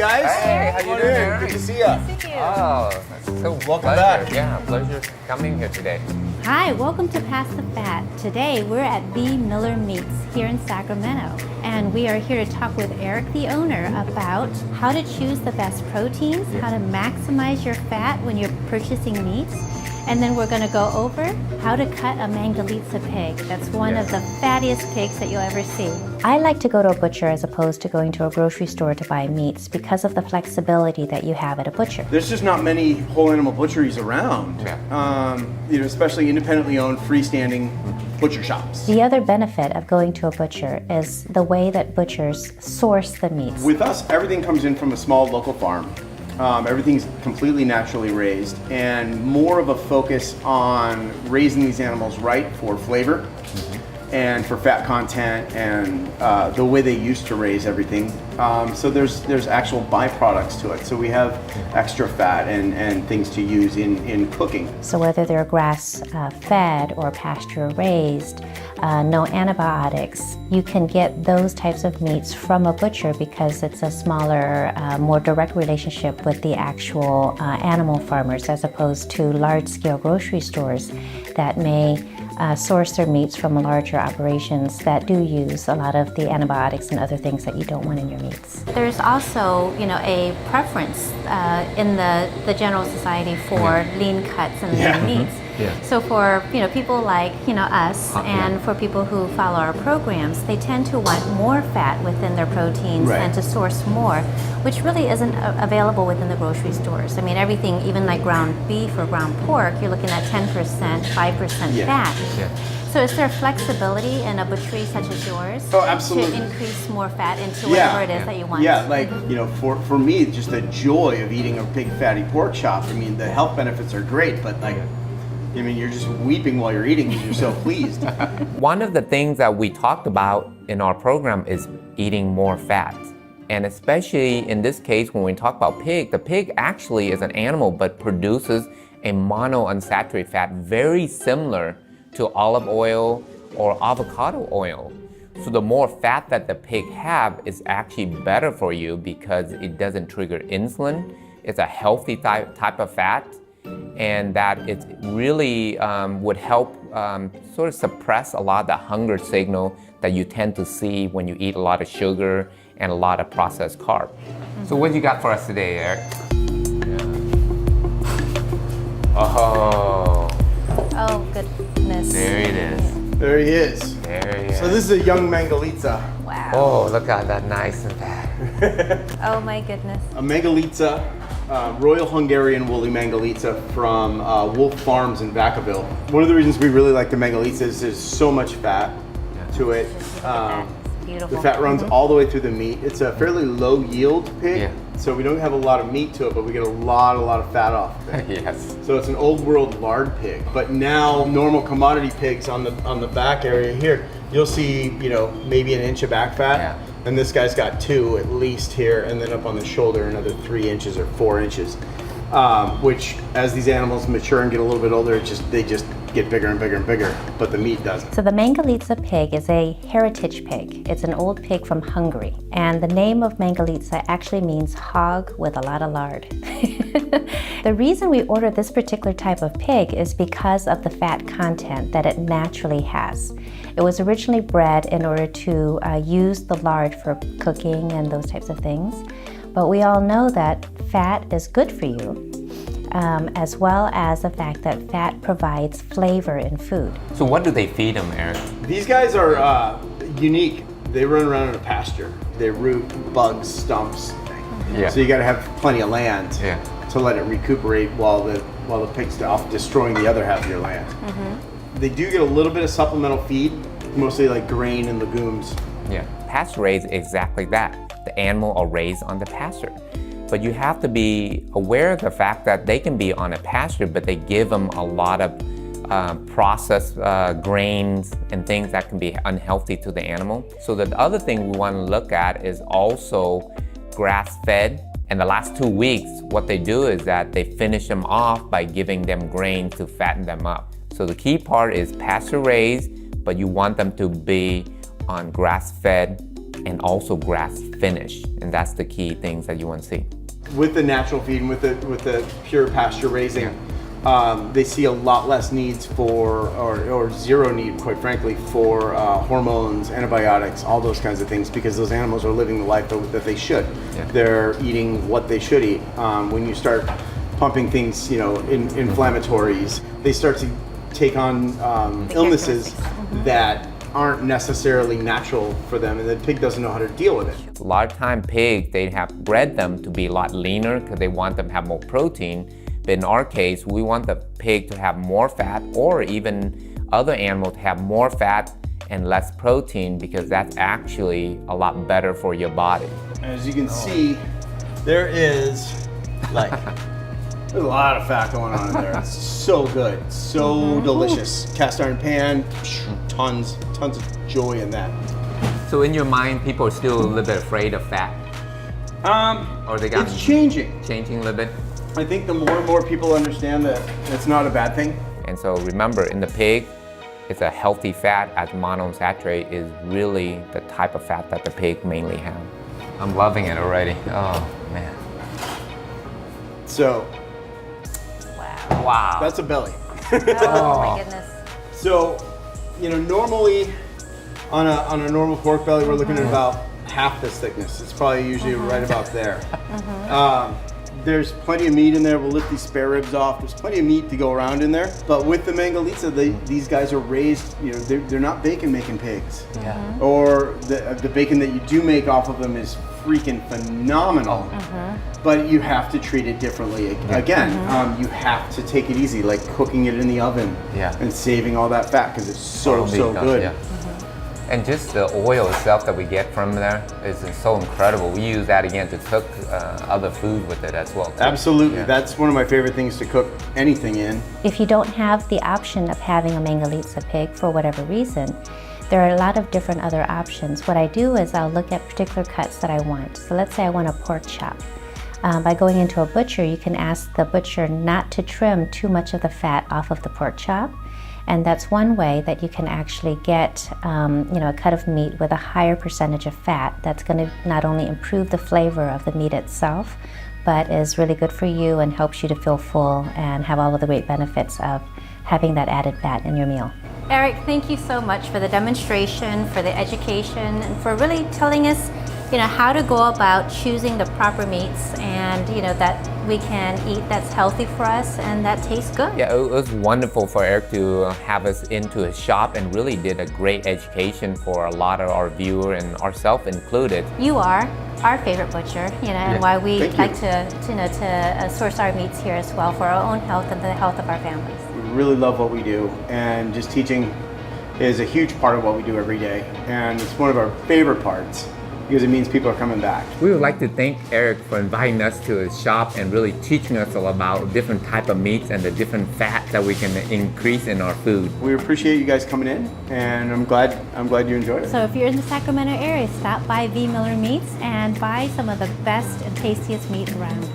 guys. Hey, how you doing, Eric? Good to see you. Good to see you. Oh, so Welcome back. Yeah, pleasure coming here today. Hi, welcome to Pass the Fat. Today we're at V.Miller Meats here in Sacramento, and we are here to talk with Eric, the owner, about how to choose the best proteins, how to maximize your fat when you're purchasing meats, and then we're going to go over how to cut a Mangalitsa pig. That's one of the fattiest pigs that you'll ever see. I like to go to a butcher as opposed to going to a grocery store to buy meats because of the flexibility that you have at a butcher. There's just not many whole animal butcheries around. Especially independently owned, freestanding butcher shops. The other benefit of going to a butcher is the way that butchers source the meats. With us, everything comes in from a small local farm. Everything's completely naturally raised, and more of a focus on raising these animals right for flavor and for fat content and the way they used to raise everything. So there's actual byproducts to it. So we have extra fat and things to use in cooking. So whether they're grass fed or pasture raised, no antibiotics, you can get those types of meats from a butcher because it's a smaller, more direct relationship with the actual animal farmers as opposed to large-scale grocery stores that may source their meats from larger operations that do use a lot of the antibiotics and other things that you don't want in your meats. There's also, a preference in the general society for lean cuts and lean meats. So for people like us and for people who follow our programs, they tend to want more fat within their proteins and to source more, which really isn't available within the grocery stores. I mean, everything, even like ground beef or ground pork, you're looking at 10%, 5% fat. So is there flexibility in a butchery such as yours absolutely. to increase more fat into whatever it is that you want? For me, just the joy of eating a big fatty pork chop. I mean, the health benefits are great, but you're just weeping while you're eating because you're so pleased. One of the things that we talked about in our program is eating more fat. And especially in this case, when we talk about pig, the pig actually is an animal but produces a monounsaturated fat very similar to olive oil or avocado oil. So the more fat that the pig have is actually better for you because it doesn't trigger insulin. It's a healthy type of fat, and that it really would help sort of suppress a lot of the hunger signal that you tend to see when you eat a lot of sugar and a lot of processed carb. So what you got for us today, Eric? Oh, goodness. There it is. There he is. There he is. So this is a young Mangalitsa. Wow. Oh, look at that, nice and fat. Oh my goodness. A Mangalitsa, Royal Hungarian woolly Mangalitsa from Wolf Farms in Vacaville. One of the reasons we really like the Mangalitsa is there's so much fat to it. Beautiful. The fat runs all the way through the meat. It's a fairly low yield pig, so we don't have a lot of meat to it, but we get a lot of fat off of it. Yes. So it's an old world lard pig. But now normal commodity pigs on the back area here, you'll see maybe an inch of back fat, and this guy's got 2 at least here, and then up on the shoulder another 3 inches or 4 inches. Which, as these animals mature and get a little bit older, they just get bigger and bigger and bigger, but the meat doesn't. So the Mangalitsa pig is a heritage pig. It's an old pig from Hungary. And the name of Mangalitsa actually means hog with a lot of lard. The reason we ordered this particular type of pig is because of the fat content that it naturally has. It was originally bred in order to use the lard for cooking and those types of things. But we all know that fat is good for you, as well as the fact that fat provides flavor in food. So what do they feed them, Eric? These guys are unique. They run around in a pasture. They root bugs, stumps. So you got to have plenty of land to let it recuperate while the pig's off destroying the other half of your land. They do get a little bit of supplemental feed, mostly like grain and legumes. Pasture raised exactly that. The animal are raised on the pasture. But you have to be aware of the fact that they can be on a pasture, but they give them a lot of processed grains and things that can be unhealthy to the animal. So the other thing we want to look at is also grass-fed. And the last 2 weeks, what they do is that they finish them off by giving them grain to fatten them up. So the key part is pasture raised, but you want them to be on grass-fed and also grass finished. And that's the key things that you want to see. With the natural feed and with the pure pasture raising, they see a lot less needs for, or zero need, quite frankly, for hormones, antibiotics, all those kinds of things, because those animals are living the life that they should. Yeah. They're eating what they should eat. When you start pumping things, inflammatories, they start to take on illnesses that aren't necessarily natural for them, and the pig doesn't know how to deal with it. A lot of time pigs, they have bred them to be a lot leaner because they want them to have more protein. But in our case, we want the pig to have more fat, or even other animals to have more fat and less protein, because that's actually a lot better for your body. As you can see, there is there's a lot of fat going on in there. It's so good, so delicious. Cast iron pan, tons of joy in that. So in your mind, people are still a little bit afraid of fat? Or they got it's changing a little bit? I think the more and more people understand that it's not a bad thing. And so remember, in the pig, it's a healthy fat, as monounsaturated is really the type of fat that the pig mainly have. I'm loving it already. Oh, man. So, wow. That's a belly. Oh my goodness. So, normally on a normal pork belly, we're looking at about half this thickness. It's probably usually right about there. There's plenty of meat in there. We'll lift these spare ribs off. There's plenty of meat to go around in there. But with the Mangalitsa, these guys are raised, they're not bacon making pigs. Yeah. Or the bacon that you do make off of them is freaking phenomenal. But you have to treat it differently. Again, you have to take it easy, like cooking it in the oven and saving all that fat, because it's so good. Yeah. And just the oil itself that we get from there is so incredible. We use that again to cook other food with it as well, too. Absolutely. Yeah. That's one of my favorite things to cook anything in. If you don't have the option of having a Mangalitsa pig for whatever reason, there are a lot of different other options. What I do is I'll look at particular cuts that I want. So let's say I want a pork chop. By going into a butcher, you can ask the butcher not to trim too much of the fat off of the pork chop. And that's one way that you can actually get a cut of meat with a higher percentage of fat that's going to not only improve the flavor of the meat itself, but is really good for you and helps you to feel full and have all of the great benefits of having that added fat in your meal. Eric, thank you so much for the demonstration, for the education, and for really telling us how to go about choosing the proper meats and that we can eat that's healthy for us and that tastes good. Yeah, it was wonderful for Eric to have us into his shop, and really did a great education for a lot of our viewers, and ourselves included. You are our favorite butcher, and why we like to source our meats here as well for our own health and the health of our families. We really love what we do, and just teaching is a huge part of what we do every day, and it's one of our favorite parts, because it means people are coming back. We would like to thank Eric for inviting us to his shop and really teaching us all about different type of meats and the different fats that we can increase in our food. We appreciate you guys coming in, and I'm glad you enjoyed it. So if you're in the Sacramento area, stop by V.Miller Meats and buy some of the best and tastiest meat around.